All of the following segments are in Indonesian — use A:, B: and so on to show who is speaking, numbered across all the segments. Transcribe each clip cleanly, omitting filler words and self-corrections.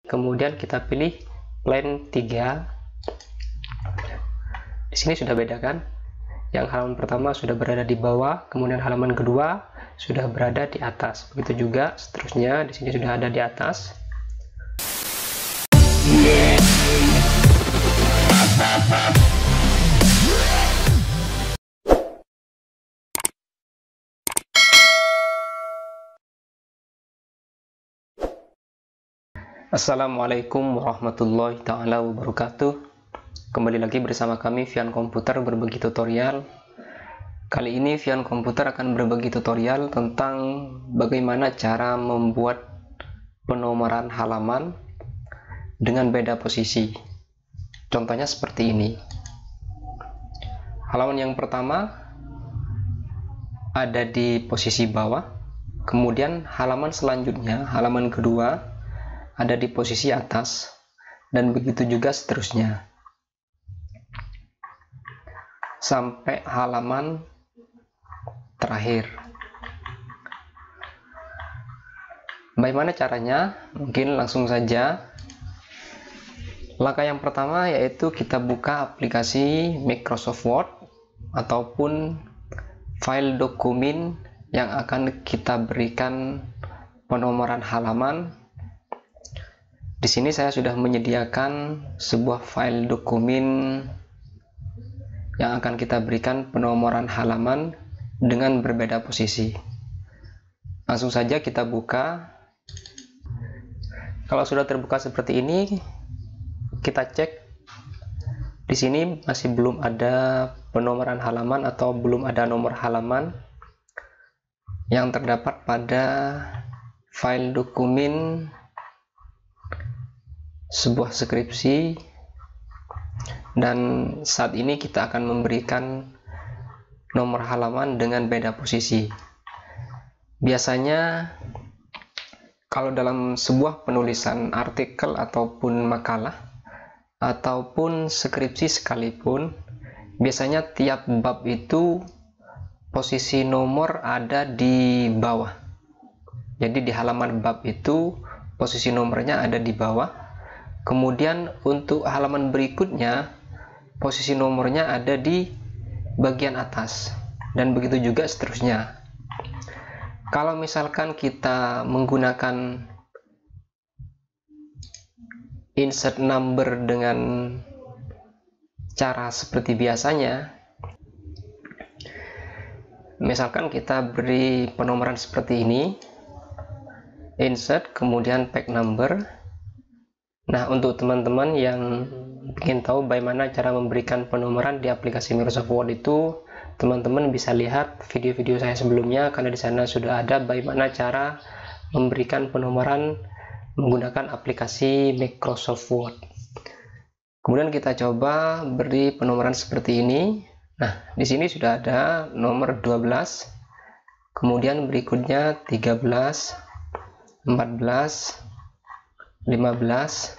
A: kemudian kita pilih plan 3. Di sini sudah beda kan? Yang halaman pertama sudah berada di bawah, kemudian halaman kedua sudah berada di atas. Begitu juga seterusnya, di sini sudah ada di atas. Assalamualaikum warahmatullahi taala wabarakatuh. Kembali lagi bersama kami Vian Komputer berbagi tutorial. Kali ini Vian Komputer akan berbagi tutorial tentang bagaimana cara membuat penomoran halaman dengan beda posisi. Contohnya seperti ini. Halaman yang pertama ada di posisi bawah, kemudian halaman selanjutnya, halaman kedua ada di posisi atas, dan begitu juga seterusnya sampai halaman terakhir. Bagaimana caranya? Mungkin langsung saja. Langkah yang pertama yaitu kita buka aplikasi Microsoft Word ataupun file dokumen yang akan kita berikan penomoran halaman. Di sini saya sudah menyediakan sebuah file dokumen yang akan kita berikan penomoran halaman dengan berbeda posisi. Langsung saja kita buka. Kalau sudah terbuka seperti ini, kita cek. Di sini masih belum ada penomoran halaman atau belum ada nomor halaman yang terdapat pada file dokumen sebuah skripsi, dan saat ini kita akan memberikan nomor halaman dengan beda posisi. Biasanya kalau dalam sebuah penulisan artikel ataupun makalah ataupun skripsi sekalipun, biasanya tiap bab itu posisi nomor ada di bawah. Jadi di halaman bab itu posisi nomornya ada di bawah. Kemudian untuk halaman berikutnya posisi nomornya ada di bagian atas, dan begitu juga seterusnya. Kalau misalkan kita menggunakan insert number dengan cara seperti biasanya, misalkan kita beri penomoran seperti ini, insert kemudian pack number. Nah, untuk teman-teman yang ingin tahu bagaimana cara memberikan penomoran di aplikasi Microsoft Word itu, teman-teman bisa lihat video-video saya sebelumnya, karena di sana sudah ada bagaimana cara memberikan penomoran menggunakan aplikasi Microsoft Word. Kemudian kita coba beri penomoran seperti ini. Nah, di sini sudah ada nomor 12, kemudian berikutnya 13, 14, 15.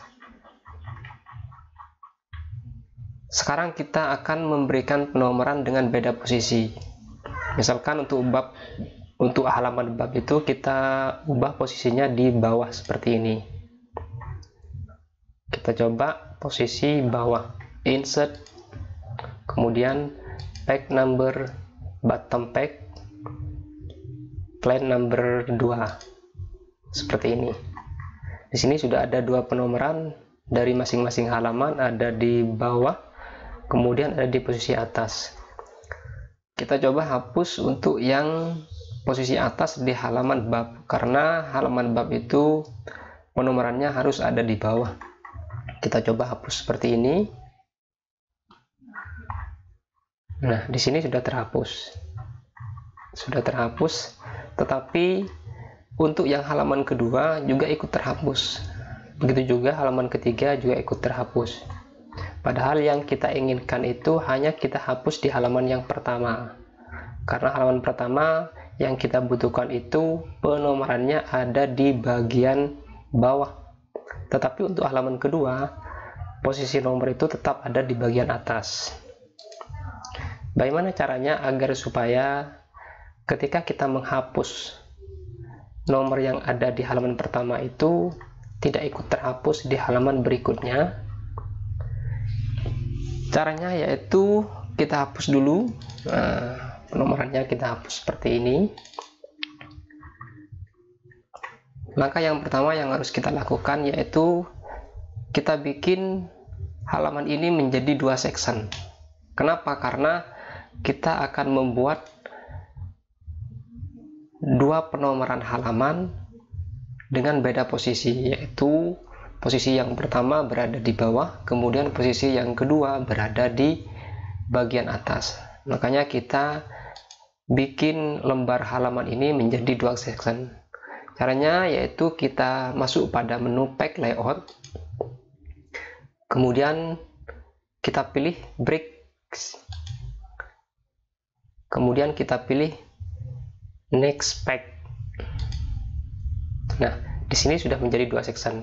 A: Sekarang kita akan memberikan penomoran dengan beda posisi. Misalkan untuk halaman bab itu kita ubah posisinya di bawah seperti ini. Kita coba posisi bawah, insert, kemudian pack number, bottom pack, plan number 2, seperti ini. Di sini sudah ada dua penomoran dari masing-masing halaman, ada di bawah, kemudian ada di posisi atas. Kita coba hapus untuk yang posisi atas di halaman bab, karena halaman bab itu penomorannya harus ada di bawah. Kita coba hapus seperti ini. Nah, di sini sudah terhapus. Sudah terhapus, tetapi untuk yang halaman kedua juga ikut terhapus. Begitu juga halaman ketiga juga ikut terhapus. Padahal yang kita inginkan itu hanya kita hapus di halaman yang pertama. Karena halaman pertama yang kita butuhkan itu penomorannya ada di bagian bawah. Tetapi untuk halaman kedua, posisi nomor itu tetap ada di bagian atas. Bagaimana caranya agar supaya ketika kita menghapus nomor yang ada di halaman pertama itu tidak ikut terhapus di halaman berikutnya. Caranya yaitu kita hapus dulu penomorannya, kita hapus seperti ini. Maka yang pertama yang harus kita lakukan yaitu kita bikin halaman ini menjadi 2 section. Kenapa? Karena kita akan membuat 2 penomoran halaman dengan beda posisi, yaitu posisi yang pertama berada di bawah, kemudian posisi yang kedua berada di bagian atas. Makanya kita bikin lembar halaman ini menjadi 2 section. Caranya yaitu kita masuk pada menu Pack Layout, kemudian kita pilih Bricks, kemudian kita pilih Next Pack. Nah, di sini sudah menjadi 2 section.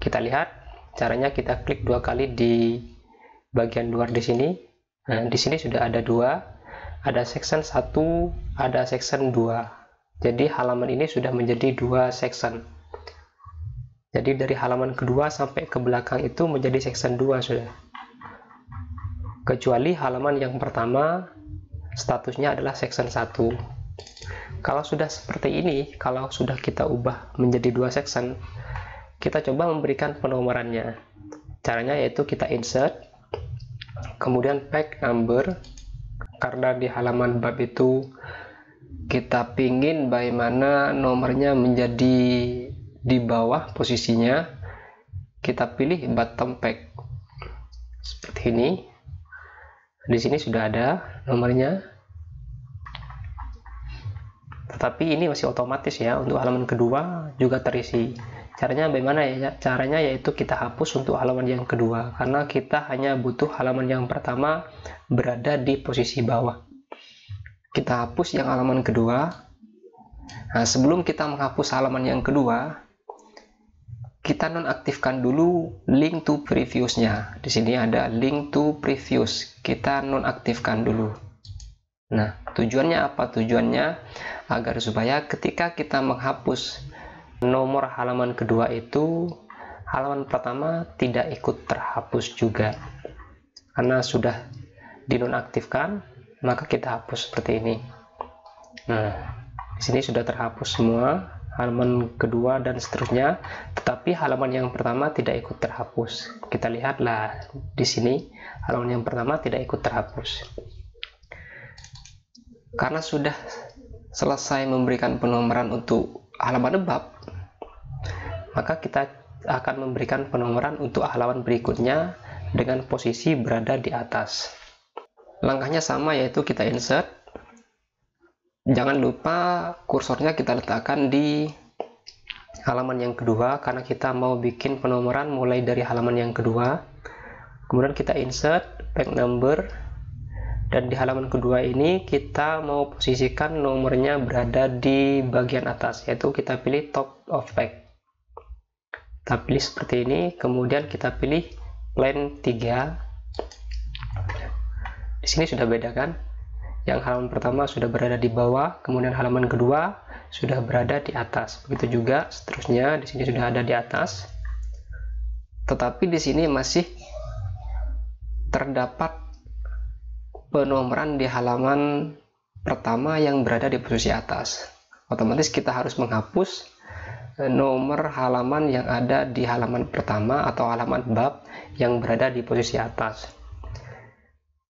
A: Kita lihat caranya, kita klik 2 kali di bagian luar di sini. Nah, di sini sudah ada 2, ada section 1, ada section 2. Jadi halaman ini sudah menjadi 2 section. Jadi dari halaman kedua sampai ke belakang itu menjadi section 2 sudah. Kecuali halaman yang pertama statusnya adalah section 1. Kalau sudah seperti ini, kalau sudah kita ubah menjadi 2 section, kita coba memberikan penomorannya. Caranya yaitu kita insert, kemudian pack number. Karena di halaman bab itu kita pingin bagaimana nomornya menjadi di bawah posisinya, kita pilih bottom pack seperti ini. Di sini sudah ada nomornya, tetapi ini masih otomatis ya. Untuk halaman kedua juga terisi. Caranya bagaimana ya? Caranya yaitu kita hapus untuk halaman yang kedua, karena kita hanya butuh halaman yang pertama berada di posisi bawah. Kita hapus yang halaman kedua. Nah, sebelum kita menghapus halaman yang kedua, kita nonaktifkan dulu link to previous-nya. Di sini ada link to previous, kita nonaktifkan dulu. Nah, tujuannya apa? Tujuannya agar supaya ketika kita menghapus nomor halaman kedua itu, halaman pertama tidak ikut terhapus juga. Karena sudah dinonaktifkan, maka kita hapus seperti ini. Nah, di sini sudah terhapus semua halaman kedua dan seterusnya, tetapi halaman yang pertama tidak ikut terhapus. Kita lihatlah di sini halaman yang pertama tidak ikut terhapus. Karena sudah selesai memberikan penomoran untuk halaman bab, maka kita akan memberikan penomoran untuk halaman berikutnya dengan posisi berada di atas. Langkahnya sama, yaitu kita insert. Jangan lupa kursornya kita letakkan di halaman yang kedua, karena kita mau bikin penomoran mulai dari halaman yang kedua. Kemudian kita insert pack number, dan di halaman kedua ini kita mau posisikan nomornya berada di bagian atas, yaitu kita pilih top of pack. Kita pilih seperti ini, kemudian kita pilih line 3. Di sini sudah beda kan? Yang halaman pertama sudah berada di bawah, kemudian halaman kedua sudah berada di atas. Begitu juga seterusnya, di sini sudah ada di atas. Tetapi di sini masih terdapat penomoran di halaman pertama yang berada di posisi atas. Otomatis kita harus menghapus nomor halaman yang ada di halaman pertama atau halaman bab yang berada di posisi atas.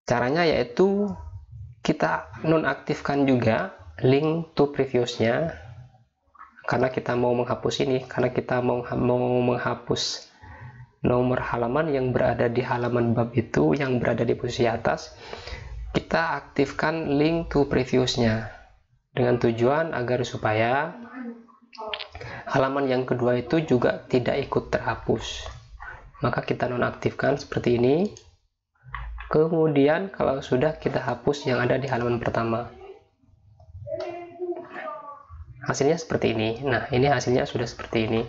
A: Caranya yaitu kita nonaktifkan juga link to previous-nya, karena kita mau menghapus ini, karena kita mau menghapus nomor halaman yang berada di halaman bab itu yang berada di posisi atas. Kita aktifkan link to previous-nya dengan tujuan agar supaya halaman yang kedua itu juga tidak ikut terhapus. Maka kita nonaktifkan seperti ini. Kemudian kalau sudah, kita hapus yang ada di halaman pertama. Hasilnya seperti ini. Nah, ini hasilnya sudah seperti ini.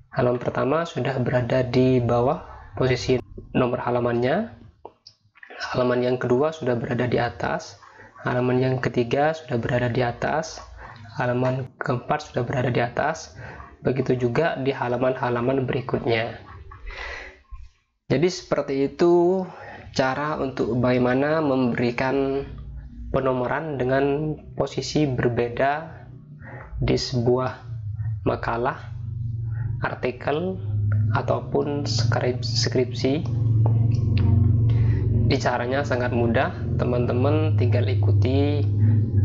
A: Halaman pertama sudah berada di bawah posisi nomor halamannya. Halaman yang kedua sudah berada di atas. Halaman yang ketiga sudah berada di atas. Halaman keempat sudah berada di atas. begitu juga di halaman-halaman berikutnya. Jadi seperti itu cara untuk bagaimana memberikan penomoran dengan posisi berbeda di sebuah makalah, artikel, ataupun skripsi. Di caranya sangat mudah, teman-teman tinggal ikuti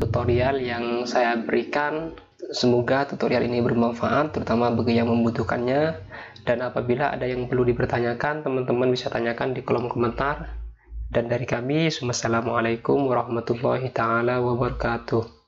A: tutorial yang saya berikan. Semoga tutorial ini bermanfaat, terutama bagi yang membutuhkannya. Dan apabila ada yang perlu dipertanyakan, teman-teman bisa tanyakan di kolom komentar. Dan dari kami, wassalamualaikum warahmatullahi taala wabarakatuh.